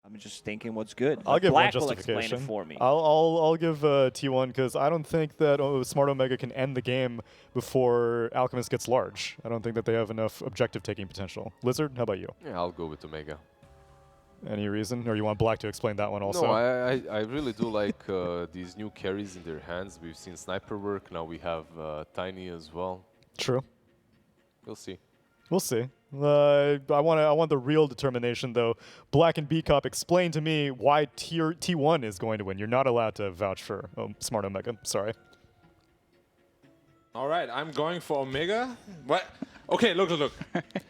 I'm just thinking what's good. I'll give Black one will explain justification. it for me. I'll give T1 because I don't think that Smart Omega can end the game before Alchemist gets large. I don't think that they have enough objective taking potential. Lizard, how about you? Yeah, I'll go with Omega. Any reason? Or you want Black to explain that one also? No, I really do like these new carries in their hands. We've seen Sniper work. Now we have Tiny as well. True. We'll see. We'll see. I want the real determination though. Black and B-Cop, explain to me why T1 is going to win. You're not allowed to vouch for Smart Omega. Sorry. All right, I'm going for Omega. What? Okay, look.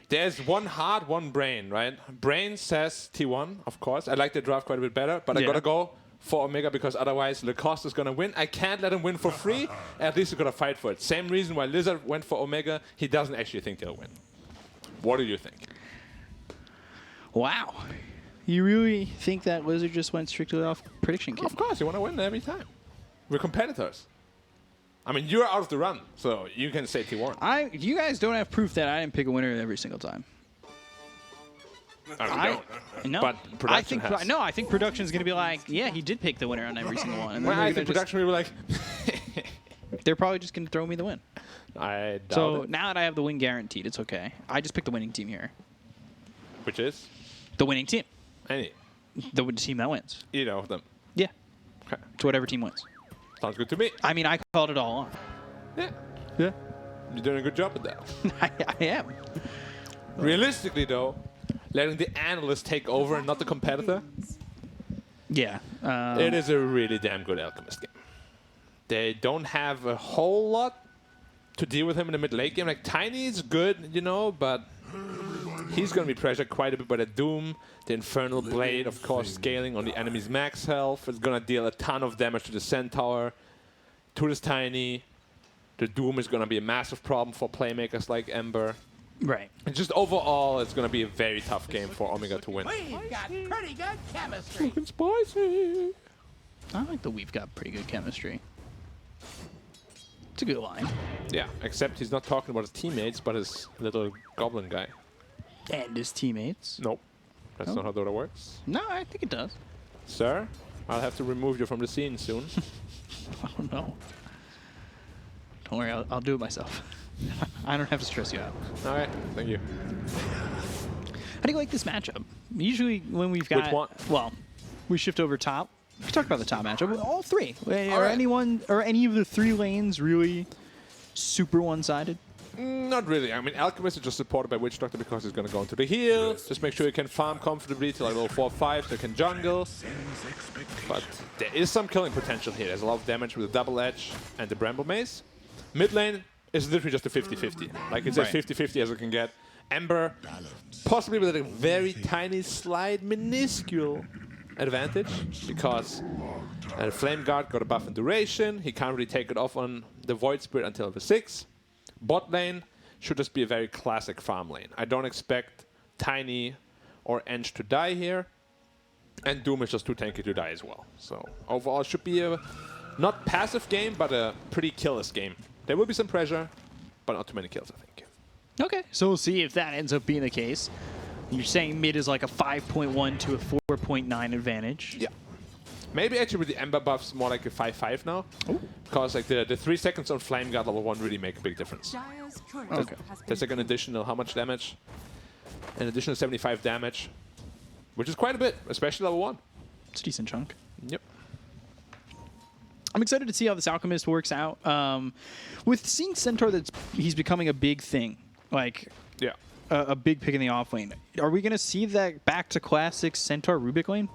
There's one heart, one brain, right? Brain says T1, of course. I like the draft quite a bit better, but I gotta go for Omega because otherwise Lacoste is gonna win. I can't let him win for free. At least he's gonna fight for it. Same reason why Lizard went for Omega. He doesn't actually think he'll win. What do you think? Wow. You really think that Lizard just went strictly off prediction kit? Of course, you want to win every time. We're competitors. I mean, you're out of the run, so you can say T1. You guys don't have proof that I didn't pick a winner every single time. No. But production has. I think production is going to be like, yeah, he did pick the winner on every single one. And Well, I think production will be like, they're probably just going to throw me the win. I doubt So it. now that I have the win guaranteed, it's okay. I just picked the winning team here. Which is? The winning team. Any. The team that wins. Either of them. Yeah. Okay. It's whatever team wins. Sounds good to me. I mean, I called it all along. Yeah. Yeah. You're doing a good job at that. I am. Realistically, though, letting the analyst take over and not the competitor, Yeah. it is a really damn good Alchemist game. They don't have a whole lot to deal with him in the mid-late game. Like, Tiny is good, you know, but he's going to be pressured quite a bit by the Doom. The Infernal Blade, of course, scaling on the enemy's max health. It's going to deal a ton of damage to the Centaur, to this Tiny. The Doom is going to be a massive problem for playmakers like Ember. Right. And just overall, it's going to be a very tough game for Omega to win. We've got pretty good chemistry. Fucking spicy. I like that we've got pretty good chemistry. It's a good line. Yeah, except he's not talking about his teammates, but his little goblin guy. And his teammates. Nope. That's not how that works. No, I think it does. Sir, I'll have to remove you from the scene soon. Oh, no. Don't worry, I'll do it myself. I don't have to stress you out. All right, thank you. How do you like this matchup? Usually when we've got... Which one? Well, we shift over top. We can talk about the top matchup. All three. Are right. any of the three lanes really super one-sided? Not really. I mean, Alchemist is just supported by Witch Doctor because he's going to go into the heal. Just make sure you can farm comfortably to like level 4 or 5 so you can jungle. But there is some killing potential here. There's a lot of damage with the double edge and the Bramble Mace. Mid lane is literally just a 50-50. Like it's as 50-50 as it can get. Ember, possibly with a very tiny, slight, minuscule advantage because the Flame Guard got a buff in duration. He can't really take it off on the Void Spirit until level 6. Bot lane should just be a very classic farm lane. I don't expect Tiny or Ench to die here. And Doom is just too tanky to die as well. So overall it should be a not passive game, but a pretty killless game. There will be some pressure, but not too many kills, I think. Okay, so we'll see if that ends up being the case. You're saying mid is like a 5.1 to a 4.9 advantage. Yeah. Maybe actually with the Ember buffs more like a 5-5 now. Ooh. Because like the 3 seconds on Flame Guard level 1 really make a big difference. Okay. That's like an additional, how much damage? An additional 75 damage. Which is quite a bit, especially level 1. It's a decent chunk. Yep. I'm excited to see how this Alchemist works out. With seeing Centaur, he's becoming a big thing. Like, yeah, a big pick in the off lane. Are we going to see that back to classic Centaur Rubik lane?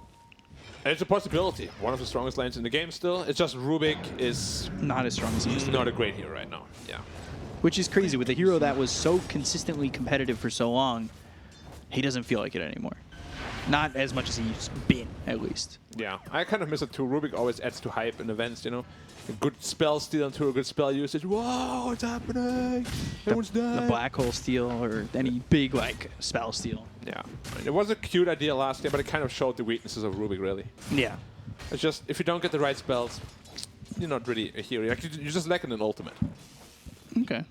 It's a possibility. One of the strongest lanes in the game still. It's just Rubik is not as strong as he used to be. Not a great hero right now. Yeah. Which is crazy. With a hero that was so consistently competitive for so long, he doesn't feel like it anymore. Not as much as he's been, at least. Yeah, I kind of miss it too. Rubik always adds to hype in events, you know. A good spell steal into a good spell usage. Whoa, what's happening? Everyone's dying. The black hole steal or any big, like, spell steal. Yeah. It was a cute idea last year, but it kind of showed the weaknesses of Rubik, really. Yeah. It's just, if you don't get the right spells, you're not really a hero. Like, you're just lacking an ultimate. Okay.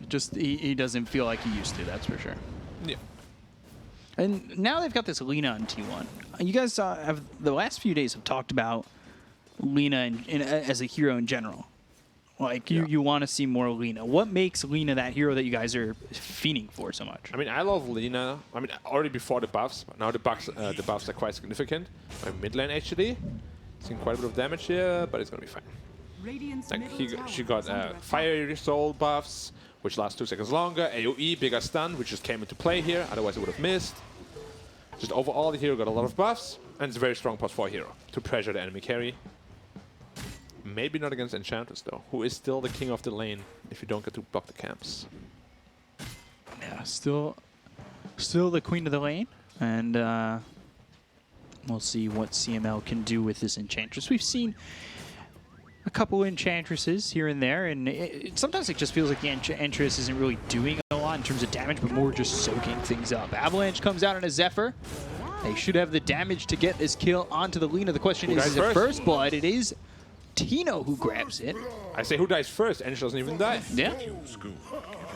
Just, he doesn't feel like he used to, that's for sure. Yeah. And now they've got this Lina on T1. You guys have the last few days have talked about Lina as a hero in general. Like you want to see more Lina. What makes Lina that hero that you guys are fiending for so much? I mean, I love Lina. I mean, already before the buffs, but now the buffs are quite significant. My mid lane actually, seeing quite a bit of damage here, but it's gonna be fine. Like she got Fire Soul buffs, which lasts 2 seconds longer. AoE, bigger stun, which just came into play here. Otherwise, it would have missed. Just overall, the hero got a lot of buffs, and it's a very strong +4 hero to pressure the enemy carry. Maybe not against Enchantress though, who is still the king of the lane if you don't get to block the camps. Yeah, still the queen of the lane, and we'll see what CML can do with this Enchantress. We've seen a couple Enchantresses here and there, and sometimes it just feels like the Enchantress isn't really doing a lot in terms of damage, but more just soaking things up. Avalanche comes out on a Zephyr. They should have the damage to get this kill onto the Lina. The question is it first blood? It is Tino who grabs it. I say who dies first, and she doesn't even die. Yeah.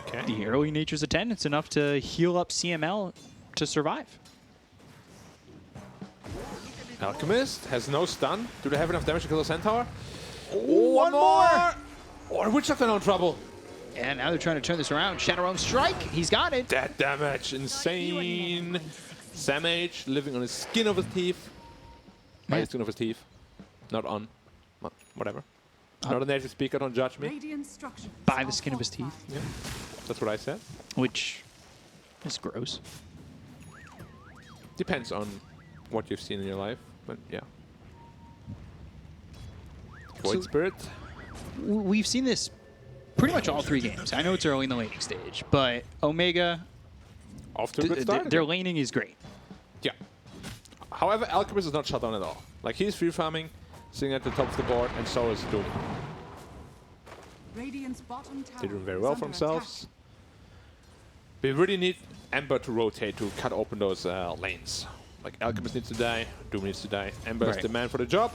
Okay. The early Nature's Attendant's enough to heal up CML to survive. Alchemist has no stun. Do they have enough damage to kill the Centaur? Oh, one more! Or Witch Doctor in trouble. And now they're trying to turn this around. Shadow Realm Strike. He's got it. That damage, insane. Samage living on the skin of his teeth. By the skin of his teeth. Not on. Whatever. Not a native speaker, don't judge me. By the skin of his teeth. Yeah. That's what I said. Which is gross. Depends on what you've seen in your life, but yeah. Void Spirit. We've seen this pretty much all 3 games. I know it's early in the laning stage, but Omega, Off to a good start. their laning is great. Yeah. However, Alchemist is not shut down at all. Like, he's free farming, sitting at the top of the board, and so is Doom. They're doing very well for themselves. We really need Ember to rotate to cut open those lanes. Like, Alchemist needs to die, Doom needs to die. Ember is the man for the job.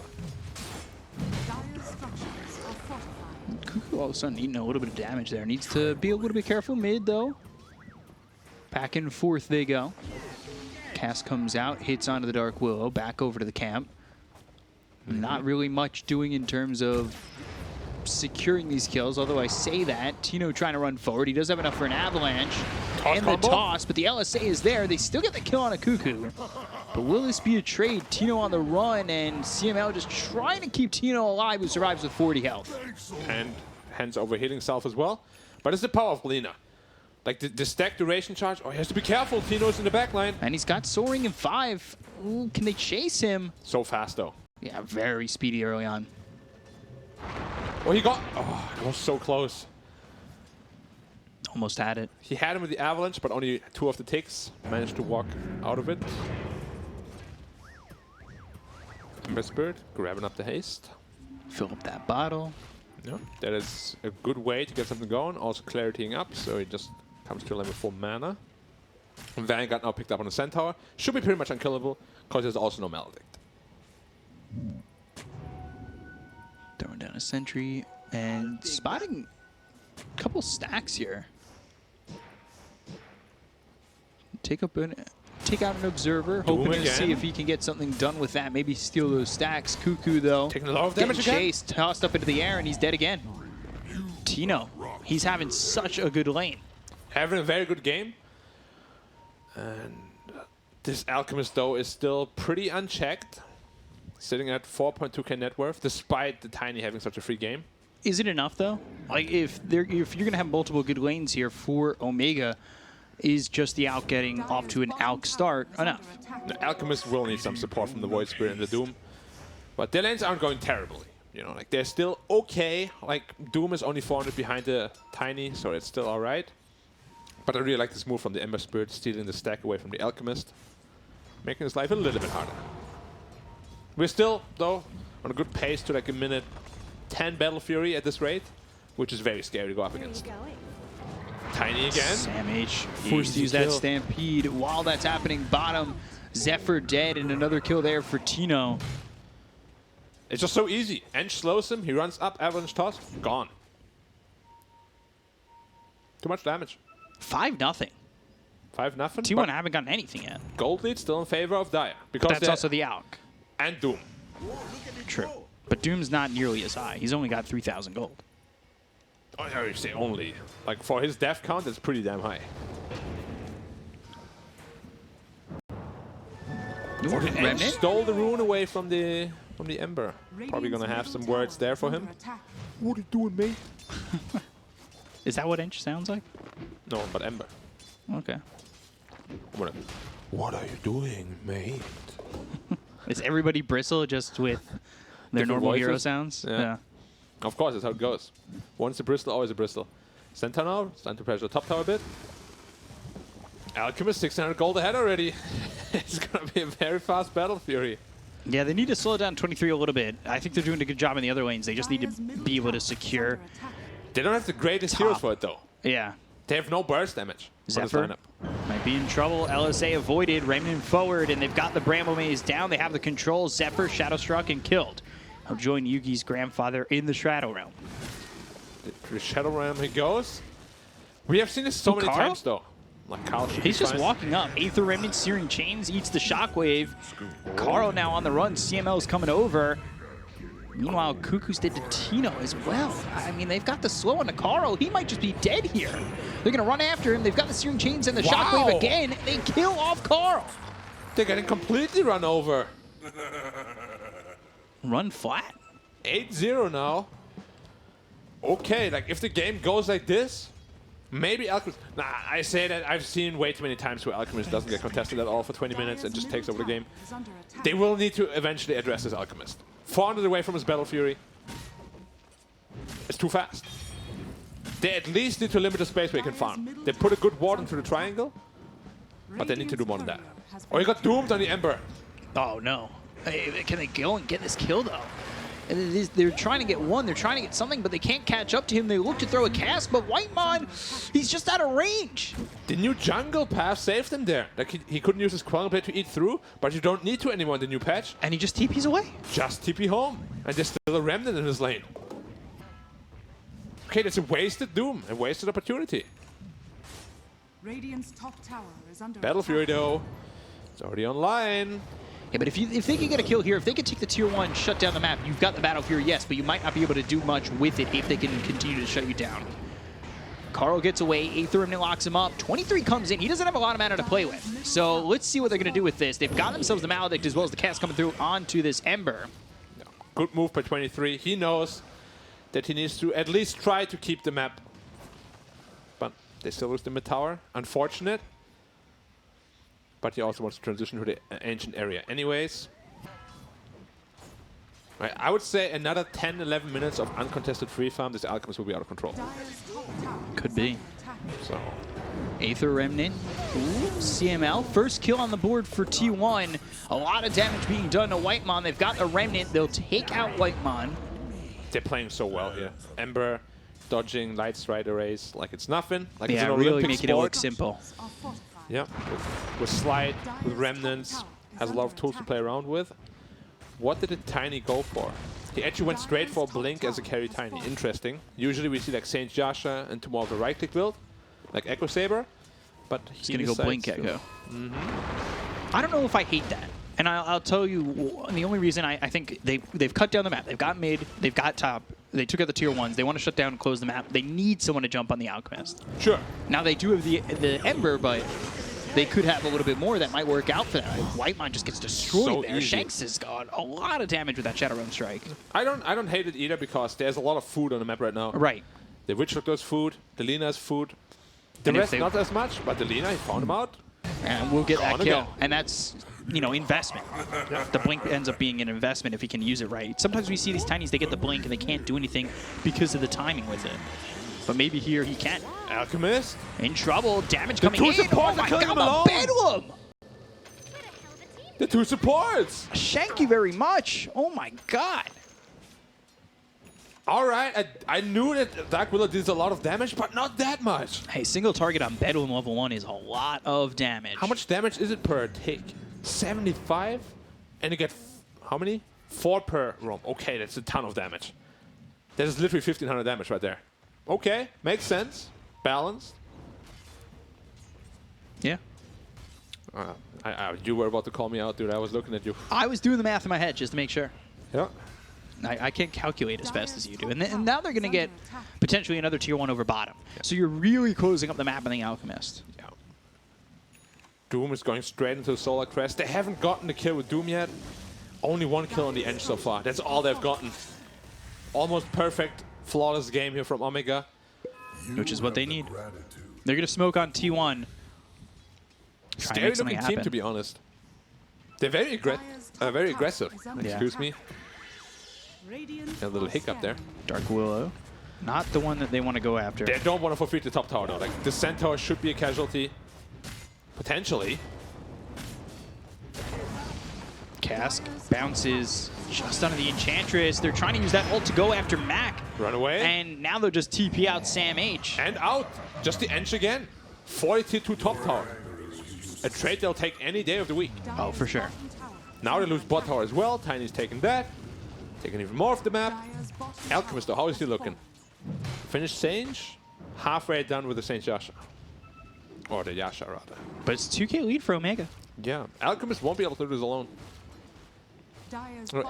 Cuckoo all of a sudden eating a little bit of damage there. Needs to be a little bit careful mid, though. Back and forth they go. Cass comes out, hits onto the Dark Willow, back over to the camp. Not really much doing in terms of securing these kills, although I say that. Tino trying to run forward. He does have enough for an Avalanche and the toss, but the LSA is there. They still get the kill on a Cuckoo. But will this be a trade? Tino on the run, and CML just trying to keep Tino alive, who survives with 40 health. And hence overheating self as well. But it's the power of Lina. Like the stack duration charge. Oh, he has to be careful. Tino's in the back line. And he's got Soaring in 5. Ooh, can they chase him? So fast, though. Yeah, very speedy early on. Oh, he got... Oh, it was so close. Almost had it. He had him with the Avalanche, but only 2 of the ticks. Managed to walk out of it. Ember Spirit, grabbing up the haste. Fill up that bottle. Yeah, that is a good way to get something going. Also claritying up, so he just comes to level 4 mana. And Vanguard now picked up on the Centaur. Should be pretty much unkillable, because there's also no Maledict. Throwing down a sentry and spotting a couple stacks here. Take out an observer, hoping to see if he can get something done with that. Maybe steal those stacks. Cuckoo, though, taking a lot of damage again. Chased, tossed up into the air, and he's dead again. Tino, he's having such a good lane. Having a very good game. And this Alchemist, though, is still pretty unchecked. Sitting at 4.2k net worth, despite the Tiny having such a free game. Is it enough, though? Like, if you're going to have multiple good lanes here for Omega, is just the Alch getting off to an Alch start enough? The Alchemist will need some support from the Void Spirit and the Doom. But their lanes aren't going terribly. You know, like, they're still okay. Like, Doom is only 400 behind the Tiny, so it's still alright. But I really like this move from the Ember Spirit, stealing the stack away from the Alchemist. Making his life a little bit harder. We're still, though, on a good pace to like a minute 10 Battle Fury at this rate, which is very scary to go up against. Tiny again. Sam H forced to use that Stampede. While that's happening, bottom, Zephyr dead, and another kill there for Tino. It's just so easy. Ench slows him, he runs up, Avalanche toss, gone. Too much damage. 5-0. 5-0. T1 haven't gotten anything yet. Gold lead still in favor of Dire. Because That's also the ALC. And Doom. True. But Doom's not nearly as high. He's only got 3,000 gold. Oh, yeah, you say only. Like, for his death count, that's pretty damn high. And stole the rune away from the Ember. Probably gonna have some words there for him. What are you doing, mate? Is that what Ench sounds like? No, but Ember. Okay. What are you doing, mate? Is everybody Bristle just with their Different normal hero voices? sounds? Yeah. Of course, that's how it goes. Once a Bristol, always a Bristol. Center now, it's time to pressure the top tower a bit. Alchemist 600 gold ahead already. It's gonna be a very fast battle, Fury. Yeah, they need to slow down 23 a little bit. I think they're doing a good job in the other lanes. They just need to be able to secure. They don't have the greatest heroes for it though. Yeah. They have no burst damage. Zephyr might be in trouble. LSA avoided, Remnant forward, and they've got the Bramble Maze down. They have the control. Zephyr shadow struck and killed. He'll join Yugi's grandfather in the Shadow Realm. The Shadow Realm he goes. We have seen this so many times though. Like Carl He's just walking up. Aether Remnant, Searing Chains, eats the Shockwave. Carl now on the run. CML's coming over. Meanwhile, Cuckoo's did to Tino as well. I mean, they've got the slow on the Carl. He might just be dead here. They're going to run after him. They've got the Searing Chains and the Shockwave again. They kill off Carl. They're getting completely run over. Run flat. 8-0 now. Okay, like if the game goes like this, maybe Alchemist... Nah, I say that I've seen way too many times where Alchemist doesn't get contested at all for 20 minutes and just takes over the game. They will need to eventually address this Alchemist. 400 away from his Battle Fury. It's too fast. They at least need to limit the space where he can farm. They put a good ward into the triangle, but they need to do more than that. Oh, he got doomed on the Ember. Oh, no. Hey, can they go and get this kill, though? And they're trying to get one, they're trying to get something, but they can't catch up to him. They look to throw a cast, but Whitemon, he's just out of range. The new jungle path saved him there. Like he couldn't use his Quantum Blade to eat through, but you don't need to anymore in the new patch. And he just TP's away. Just TP home. And there's still a Remnant in his lane. Okay, that's a wasted Doom, a wasted opportunity. Radiant's top tower is under Battle Fury though, it's already online. Yeah, but if they can get a kill here, if they can take the tier 1, shut down the map, you've got the Battle Fury, yes, but you might not be able to do much with it if they can continue to shut you down. Carl gets away, Aether Remnant locks him up, 23 comes in, he doesn't have a lot of mana to play with. So let's see what they're going to do with this. They've got themselves the Maledict as well as the cast coming through onto this Ember. Good move by 23. He knows that he needs to at least try to keep the map. But they still lose the mid tower. Unfortunate. But he also wants to transition to the ancient area anyways. Right, I would say another 10-11 minutes of uncontested free farm, this Alchemist will be out of control. Could be. So Aether Remnant. Ooh, CML. First kill on the board for T1. A lot of damage being done to Whitemon. They've got the Remnant. They'll take out Whitemon. they're playing so well here. Ember dodging light stride arrays like it's nothing. Like Yeah, it's an really Olympic making sport. it look simple. Yeah, with slide, with remnants, has a lot of tools to play around with. What did Tiny go for? He actually went straight for Blink as a carry Tiny. Interesting. Usually we see like Saint Jasha into more of a right-click build, like Echo Saber, but He's gonna go Blink Echo. I don't know if I hate that. And I'll tell you, the only reason I think they've cut down the map. They've got mid, they've got top. They took out the tier 1s. They want to shut down and close the map. They need someone to jump on the Alchemist. Sure. Now they do have the Ember, but they could have a little bit more that might work out for them. Whitemon just gets destroyed So there. easy. Shanks has got a lot of damage with that Shadow Realm Strike. I don't hate it either because there's a lot of food on the map right now. Right. The Witch Doctor's food, the Lina's food. The And if rest they- not as much, but the Lina, he found him out. And we'll get that Gonna kill. go. And that's, you know, investment. The Blink ends up being an investment if he can use it right. Sometimes we see these Tinies, they get the Blink and they can't do anything because of the timing with it. But maybe here he can. Alchemist. In trouble, damage The coming two in. supports Oh are my killing god, him alone. Bedlam! The two supports. Thank you very much. Oh my god. All right, I knew that Dark Willow did a lot of damage, but not that much. Hey, single target on Bedlam level 1 is a lot of damage. How much damage is it per tick? 75? And you get, how many? 4 per roam. Okay, that's a ton of damage. That is literally 1,500 damage right there. Okay, makes sense. Balanced. Yeah. You were about to call me out, dude. I was looking at you. I was doing the math in my head just to make sure. Yeah. I can't calculate as fast as you do. And now they're going to get potentially another tier 1 over bottom. Yeah. So you're really closing up the map on the Alchemist. Yeah. Doom is going straight into the Solar Crest. They haven't gotten the kill with Doom yet. Only 1 kill on the Edge so far. That's all they've gotten. Almost perfect, flawless game here from Omega. Which is what they need. They're going to smoke on T1. Scary looking team, to be honest. They're very aggressive. Excuse me. A little hiccup there. Dark Willow. Not the one that they want to go after. They don't want to forfeit the top tower though. Like, the Centaur should be a casualty. Potentially. Cask bounces just under the Enchantress. They're trying to use that ult to go after Mac. Run away. And now they'll just TP out Sam H. And out. Just the Ench again. 42 top tower. A trade they'll take any day of the week. Oh, for sure. Now they lose bot tower as well. Tiny's taking that. Taking even more of the map. Alchemist though, how is he looking? Finished Sage. Halfway done with the Saint Yasha. Or the Yasha rather. But it's 2k lead for Omega. Yeah. Alchemist won't be able to do this alone.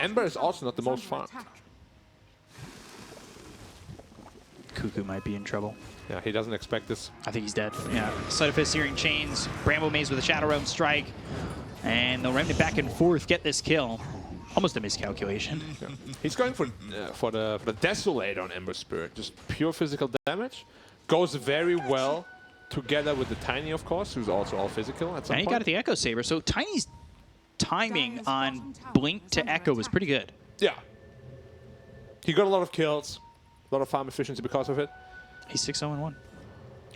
Ember is also not the most farmed. Cuckoo might be in trouble. Yeah, he doesn't expect this. I think he's dead. Yeah. Sleight of Fist, Searing Chains, Bramble Maze with a Shadow Realm Strike. And they'll ram it back and forth, get this kill. Almost a miscalculation. Yeah. He's going for the Desolate on Ember Spirit. Just pure physical damage. Goes very well together with the Tiny, of course, who's also all physical at some point. And he got the Echo Saber, so Tiny's timing on Blink to Echo was pretty good. Yeah. He got a lot of kills, a lot of farm efficiency because of it. He's 6-0-1.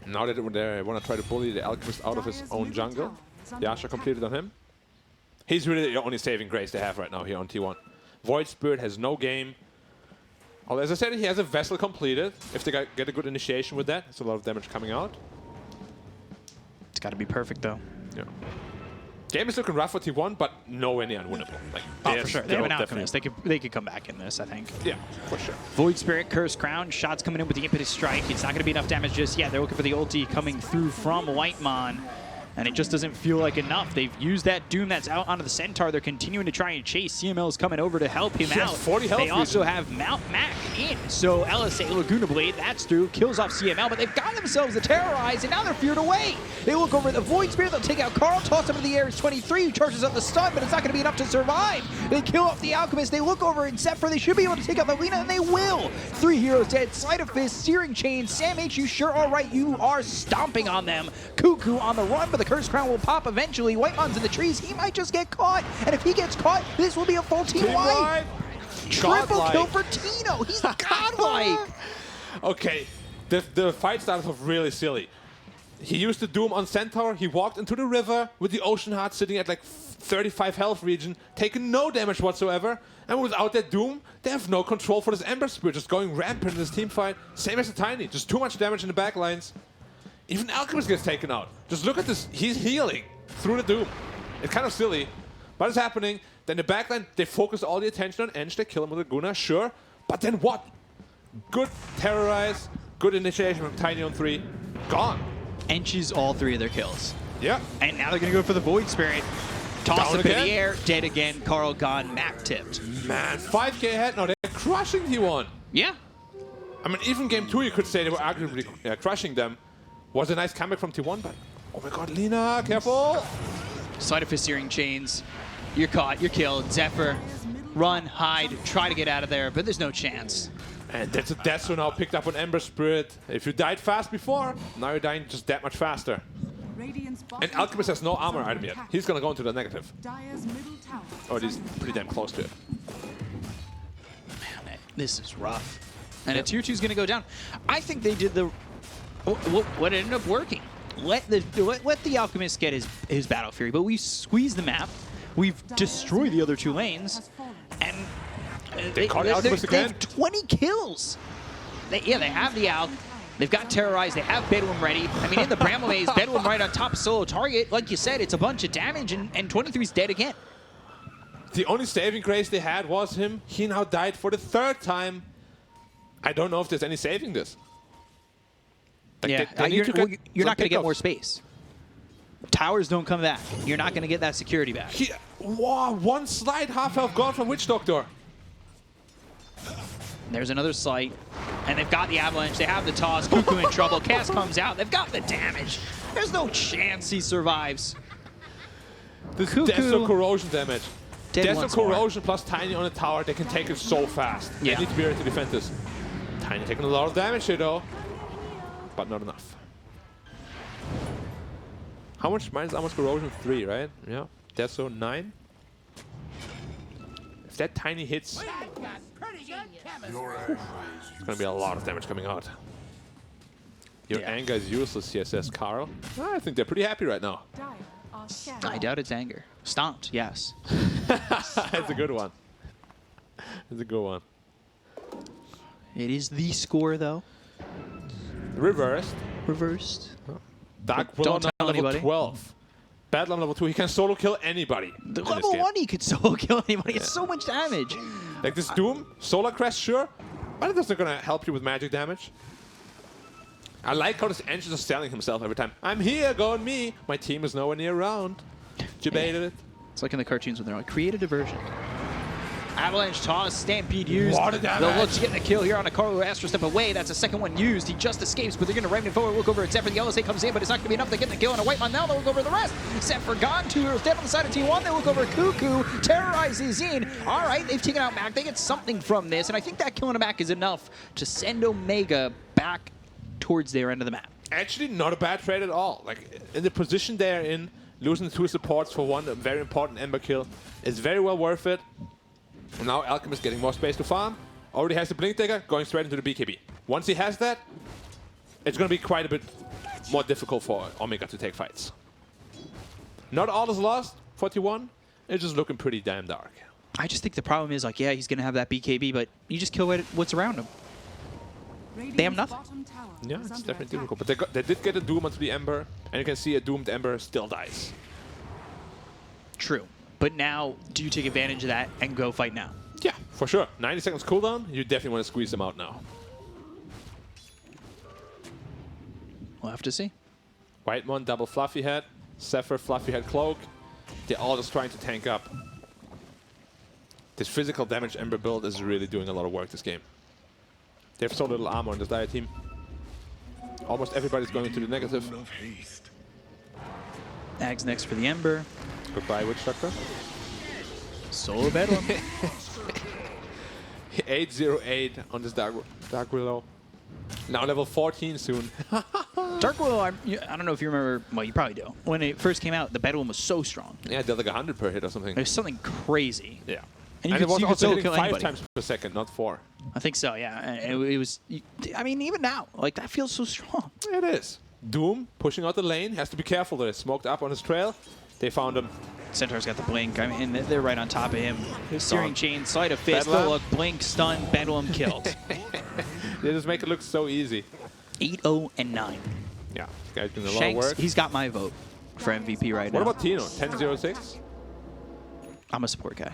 Now that they want to try to bully the Alchemist out of his own jungle. Yasha completed on him. He's really the only saving grace they have right now here on T1. Void Spirit has no game. Well, as I said, he has a Vessel completed. If they get a good initiation with that, it's a lot of damage coming out. It's got to be perfect, though. Yeah. Game is looking rough for T1, but nowhere near unwinnable. Like, oh, for sure. They have an Alchemist. They could come back in this, I think. Yeah, for sure. Void Spirit, Curse Crown, shots coming in with the Impetus Strike. It's not going to be enough damage just yet. They're looking for the ulti coming through from Whitemon. And it just doesn't feel like enough. They've used that Doom that's out onto the Centaur. They're continuing to try and chase. CML is coming over to help him out. 40 health they also have Mac in. So LSA Laguna Blade, that's through, kills off CML, but they've got themselves a Terrorize, and now they're feared away. They look over at the Void Spirit. They'll take out Carl, toss him into the air. It's 23, who charges up the stun, but it's not going to be enough to survive. They kill off the Alchemist. They look over at Zephyr. They should be able to take out the Lina, and they will. 3 heroes dead. Sleight of Fist, Searing Chain. Sam H, you sure are right. You are stomping on them. Cuckoo on the run, but the Curse Crown will pop eventually. Whitemon's in the trees. He might just get caught. And if he gets caught, this will be a full team wipe. Triple kill for Tino. He's godlike. Okay, the fight started off really silly. He used the Doom on Centaur. He walked into the river with the Ocean Heart sitting at like 35 health region, taking no damage whatsoever. And without that Doom, they have no control for this Ember Spirit, just going rampant in this team fight. Same as the Tiny, just too much damage in the back lines. Even Alchemist gets taken out. Just look at this. He's healing through the Doom. It's kind of silly, but it's happening. Then the backline, they focus all the attention on Ench. They kill him with a Guna, sure. But then what? Good Terrorize, good initiation from Tiny on 3. Gone. Enches all 3 of their kills. Yeah. And now they're going to go for the Void Spirit. Toss up in the air, dead again. Carl gone, Mac tipped. Man, 5k ahead. Now they're crushing T1. Yeah. I mean, even game 2, you could say they were arguably crushing them. Was a nice comeback from T1, but oh my god, Lina, careful! Sleight of Fist, Searing Chains. You're caught, you're killed. Zephyr, run, hide, try to get out of there, but there's no chance. And that's a Desu now picked up on Ember Spirit. If you died fast before, now you're dying just that much faster. And Alchemist has no armor item yet. He's gonna go into the negative. Oh, he's pretty damn close to it. Man, this is rough. And a tier 2 is gonna go down. I think they did the what ended up working. Let the Alchemist get his Battle Fury, but we've squeezed the map. We've destroyed the other 2 lanes, and they have 20 kills. They have the Alch. They've got Terrorize. They have Bedouin ready. I mean, in the Bramble Maze, Bedouin right on top solo target. Like you said, it's a bunch of damage, and 23's dead again. The only saving grace they had was him. He now died for the 3rd time. I don't know if there's any saving this. Like yeah, you're not going to get more space. Towers don't come back. You're not going to get that security back. Wow, one slide, half health gone from Witch Doctor. There's another slight, and they've got the avalanche. They have the toss. Cuckoo in trouble. Cass comes out. They've got the damage. There's no chance he survives. This Cuckoo. Desert Corrosion damage. Dead Desert once more. Corrosion plus Tiny on the tower, they can take it so fast. Yeah. They need to be ready to defend this. Tiny taking a lot of damage here though, but not enough. How much minus Armor's Corrosion? 3, right? Yeah. That's so 9. If that Tiny hits, it's gonna be a lot of damage coming out. Your anger is useless here, says Carl. I think they're pretty happy right now. Dire are scattered. I doubt it's anger. Stomped, yes. That's a good one. That's a good one. It is the score, though. Reversed. Reversed. Dark Don't Willow tell level anybody. 12. Battle on level 2. He can solo kill anybody. The in this level game. 1, he could solo kill anybody. It's so much damage. Like this Doom, Solar Crest, sure, but it's not gonna help you with magic damage. I like how this engine is selling himself every time. I'm here, go on me. My team is nowhere near around. Debated it. It's like in the cartoons when they're like, create a diversion. Avalanche toss, Stampede used. What a damage. They'll look to get the kill here on a Carlo Astro step away. That's a second one used. He just escapes, but they're going to ram him forward. Look over at Zephyr. The LSA comes in, but it's not going to be enough to get the kill on a white man. Now they'll look over the rest. Zephyr gone. 2 heroes dead on the side of T1. They look over at Cuckoo. Terrorizes in. All right, they've taken out Mac. They get something from this, and I think that kill on a Mac is enough to send Omega back towards their end of the map. Actually, not a bad trade at all. Like in the position they're in, losing 2 supports for one very important Ember kill is very well worth it. And now Alchemist getting more space to farm. Already has the Blink Dagger, going straight into the BKB. Once he has that, it's going to be quite a bit more difficult for Omega to take fights. Not all is lost, 41. It's just looking pretty damn dark. I just think the problem is, like, yeah, he's going to have that BKB, but you just kill what's around him. They have nothing. Bottom tower Yeah, is it's under definitely attack. difficult. But they did get a Doom onto the Ember, and you can see a doomed Ember still dies. True. But now, do you take advantage of that and go fight now? Yeah, for sure. 90 seconds cooldown, you definitely want to squeeze them out now. We'll have to see. Whitemon, double Fluffy Head, Zephyr, Fluffy Head Cloak. They're all just trying to tank up. This physical damage Ember build is really doing a lot of work this game. They have so little armor on this Dire team. Almost everybody's going to the negative. Ags next for the Ember. Goodbye, Witch Doctor. Solo Bedlam. 808 on this Dark Willow. Now level 14 soon. Dark Willow, I don't know if you remember, well, you probably do. When it first came out, the Bedlam was so strong. Yeah, they're like 100 per hit or something. It was something crazy. Yeah. And And you it was could also solo hitting kill 5 anybody. times per second, not 4. I think so, yeah. And it was, I mean, even now, like, that feels so strong. It is. Doom pushing out the lane. Has to be careful. They're smoked up on his trail. They found him. Centaur's got the blink. I mean, they're right on top of him. Searing Chain, Sleight of Fist, Bedlam. the look, blink, stun, Bedlam killed. They just make it look so easy. 8-0 and 9. Yeah, this guy's doing a lot of Shanks, work. he's got my vote for MVP right now. What about Tino? 10-0-6? I'm a support guy.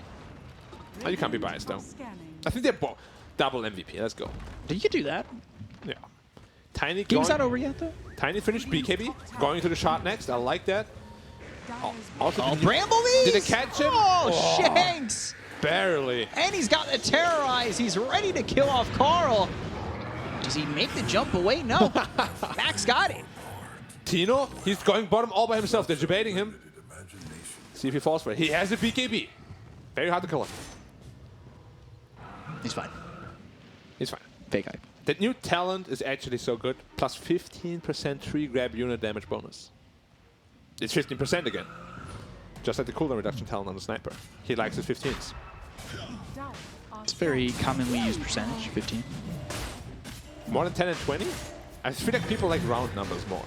Oh, you can't be biased though. Scanning. I think they're both double MVP. Let's go. You could do that. Yeah. Tiny Game's going, not over yet, though. Tiny finished BKB. Going to the shot next. I like that. Dire's Also, Oh, did you- Bramblebees! Did it catch him? Oh, Shanks! Barely. And he's got the Terrorize. He's ready to kill off Carl. Does he make the jump away? No. Max got it. Tino, he's going bottom all by himself. They're debating him. See if he falls for it. He has a BKB. Very hard to kill him. He's fine. He's fine. Fake hype. That new talent is actually so good. Plus 15% 3 grab unit damage bonus. It's 15% again. Just like the cooldown reduction talent on the sniper. He likes his 15s. Dire are It's a very commonly used percentage, 15. More than 10 and 20? I feel like people like round numbers more.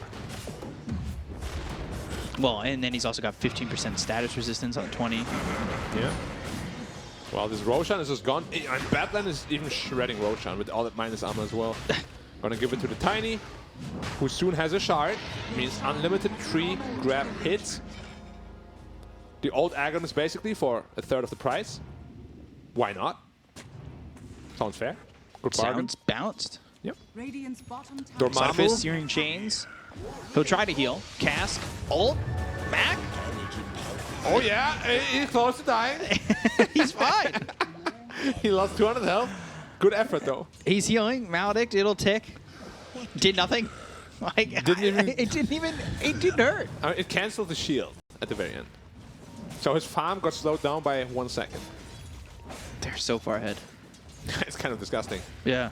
Well, and then he's also got 15% status resistance on 20. Yeah. Well, this Roshan is just gone. And Badland is even shredding Roshan with all that minus armor as well. Gonna give it to the Tiny, who soon has a shard. Means unlimited 3 grab hits. The old Agon is basically for a third of the price. Why not? Sounds fair. Good bargain. Sounds bounced. Radiant's bottom tower Dormammu. Sophist, Searing Chains. He'll try to heal. Cask. Ult. Mac? Oh yeah, he's close to dying. He's fine. He lost 200 health. Good effort though. He's healing. Maledict, it'll tick. Did nothing. Like, it didn't hurt. I mean, it canceled the shield at the very end. So his farm got slowed down by 1 second. They're so far ahead. It's kind of disgusting. Yeah.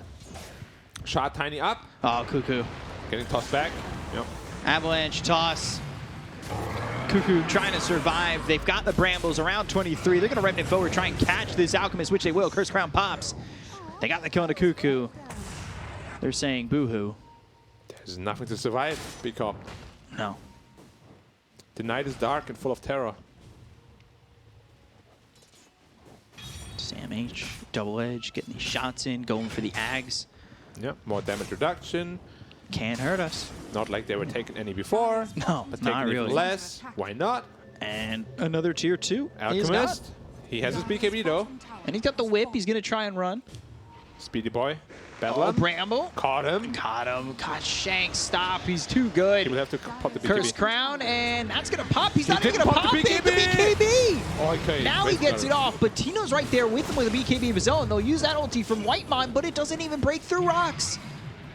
Shot Tiny up. Oh, Cuckoo. Getting tossed back. Yep. Avalanche toss. Cuckoo trying to survive. They've got the Brambles around 23. They're going to remnant forward, try and catch this Alchemist, which they will. Curse Crown pops. They got the kill on the Cuckoo. They're saying boo-hoo. There's nothing to survive, B-Cop. No. The night is dark and full of terror. Sam H, double edge, getting these shots in, going for the Ags. Yep. More damage reduction. Can't hurt us. Not like they were taking any before. No, But not taking even really. less. Why not? And another tier 2. Alchemist. He has his BKB though. And he's got the whip. He's going to try and run. Speedy boy. Oh, Bedlam. Bramble. Caught him. Got him. Got Shank. Stop. He's too good. He will have to pop the BKB. Curse Crown, and that's going to pop. He's not even didn't going to pop the pop it. The BKB. BKB. Okay. Now he gets it off, but Tino's right there with him with a BKB of his own. They'll use that ulti from White Mine, but it doesn't even break through rocks.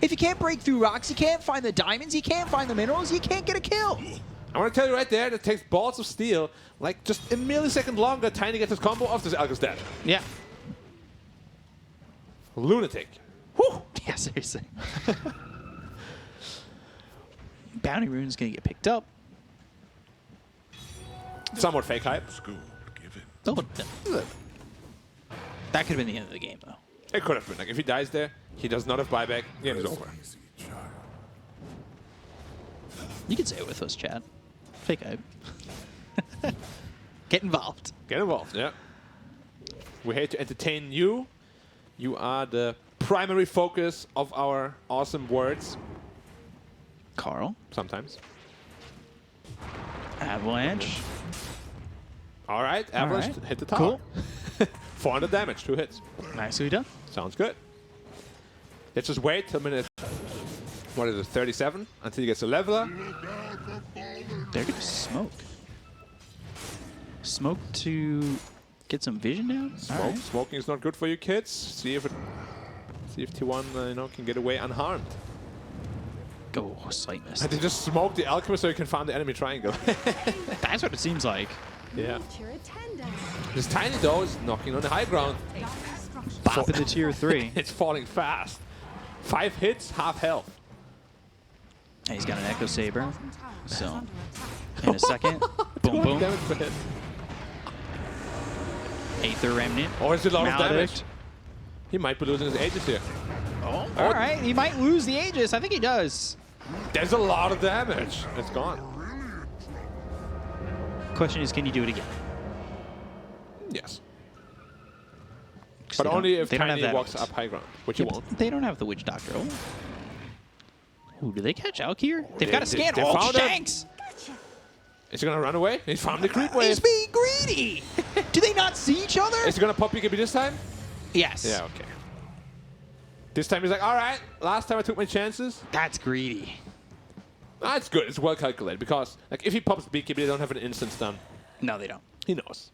If you can't break through rocks, you can't find the diamonds, you can't find the minerals, you can't get a kill. I want to tell you right there, that takes balls of steel. Like just a millisecond longer, Tiny gets his combo off. This Alchemist dead. Yeah. Lunatic. Whew. Yeah, seriously. Bounty Rune's going to get picked up. Somewhat fake hype. Oh, that could have been the end of the game, though. It could have been. Like if he dies there, he does not have buyback. Game is over. You can say it with us, Chad. Fake hype. Get involved. Get involved. Yeah. We're here to entertain you. You are the primary focus of our awesome words. Carl. Sometimes. Avalanche. All right. Avalanche right. hit the top. Cool. 400 damage. 2 hits. Nicely done. Sounds good. Let's just wait till minute, what is it, 37? Until he gets a leveler. They're going to smoke. Smoke to get some vision down? Smoke. All right. Smoking is not good for you kids. See if T1 can get away unharmed. Go, sight mist. And they just smoke the Alchemist so you can farm the enemy triangle. That's what it seems like. Yeah. This Tiny though is knocking on the high ground. Bop in the tier 3. It's falling fast. 5 hits, half health. And he's got an Echo Saber. So, in a second, boom, boom. Damage per hit. Aether Remnant. Oh, it's a lot of Maledict. damage. He might be losing his Aegis here. Oh, all right. He might lose the Aegis. I think he does. There's a lot of damage. It's gone. Question is, can you do it again? Yes. 'Cause But they only don't- if they don't have Tiny that walks ult. up high ground, which he Yeah, won't. but they don't have the Witch Doctor ult. Ooh, do they catch Alk here? They've got a scan. they Oh, found him. Shanks! Is he gonna run away? He found the creep wave. He's being greedy! Do they not see each other? Is he gonna pop BKB this time? Yes. Yeah, okay. This time he's like, all right, last time I took my chances. That's greedy. Ah, it's good. It's well calculated because like if he pops BKB, they don't have an instant stun. No, they don't. He knows.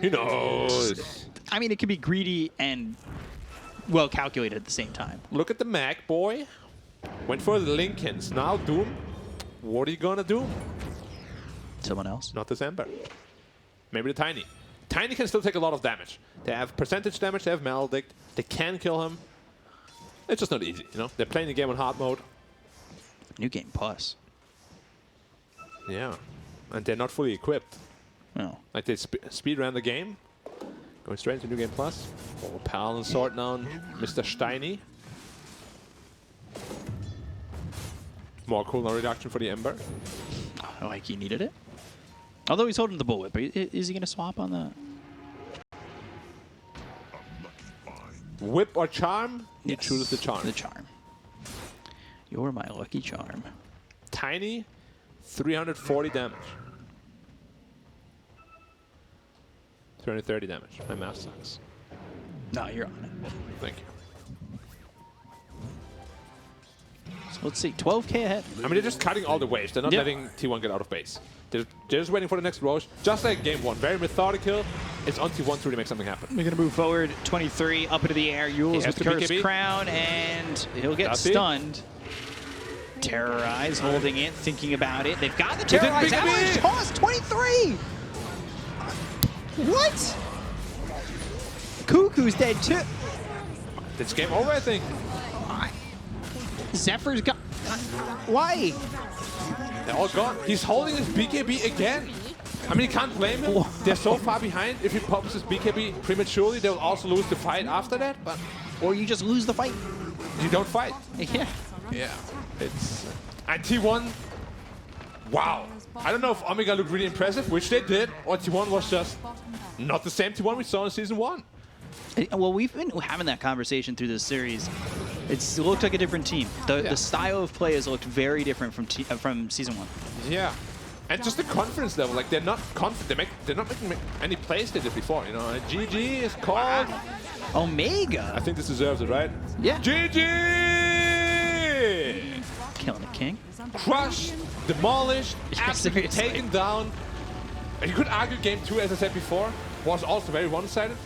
He knows. I mean, it could be greedy and well calculated at the same time. Look at the Mac boy. Went for the Lincolns. Now Doom. What are you gonna do? Someone else? Not this Ember. Maybe the Tiny. Tiny can still take a lot of damage. They have percentage damage. They have Maledict. They can kill him. It's just not easy, you know. They're playing the game on hard mode. New Game Plus. Yeah, and they're not fully equipped. No. Like they speed ran the game, going straight into New Game Plus. Oh, Pal and Sword down Mr. Steiny. More cooldown reduction for the Ember. Oh, like he needed it. Although he's holding the bullwhip, but is he going to swap on the? Whip or Charm? He Yes, chooses the Charm. The charm. You're my lucky charm. Tiny, 340 damage. 330 damage. My math sucks. No, you're on it. Thank you. So let's see, 12K ahead. I mean, they're just cutting all the waves. They're not Yeah. letting T1 get out of base. They're just waiting for the next Roche. Just like game 1, very methodical. It's on T1 to really make something happen. We're going to move forward 23 up into the air. Yules with the cursed crown, and he'll get stunned. Terrorize, holding it, thinking about it. They've got the Terrorize. Avalanche toss 23! What? Cuckoo's dead too. It's game over, I think. Zephyr's got... Why? They're all gone. He's holding his BKB again. I mean, you can't blame him. They're so far behind. If he pops his BKB prematurely, they'll also lose the fight after that. But Or you just lose the fight. you don't fight. Yeah. Yeah. It's... And T1... Wow. I don't know if Omega looked really impressive, which they did, or T1 was just not the same T1 we saw in Season 1. Well, we've been having that conversation through this series. It looked like a different team. The style of play has looked very different from Season 1. Yeah. And just the confidence level, like they're not confident. They're not making any plays they did before, you know. GG is called. Omega. I think this deserves it, right? Yeah. GG! Killing the king. Crushed, demolished, absolutely seriously. taken down. And you could argue game 2, as I said before, was also very one-sided.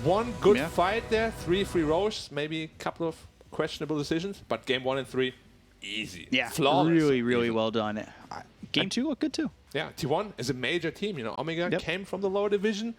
One good fight there, 3 free Roches, maybe a couple of questionable decisions, but game 1 and 3, easy. Yeah, flawless. really, really well done. Game 2 looked good too. Yeah, T1 is a major team, you know. Omega came from the lower division.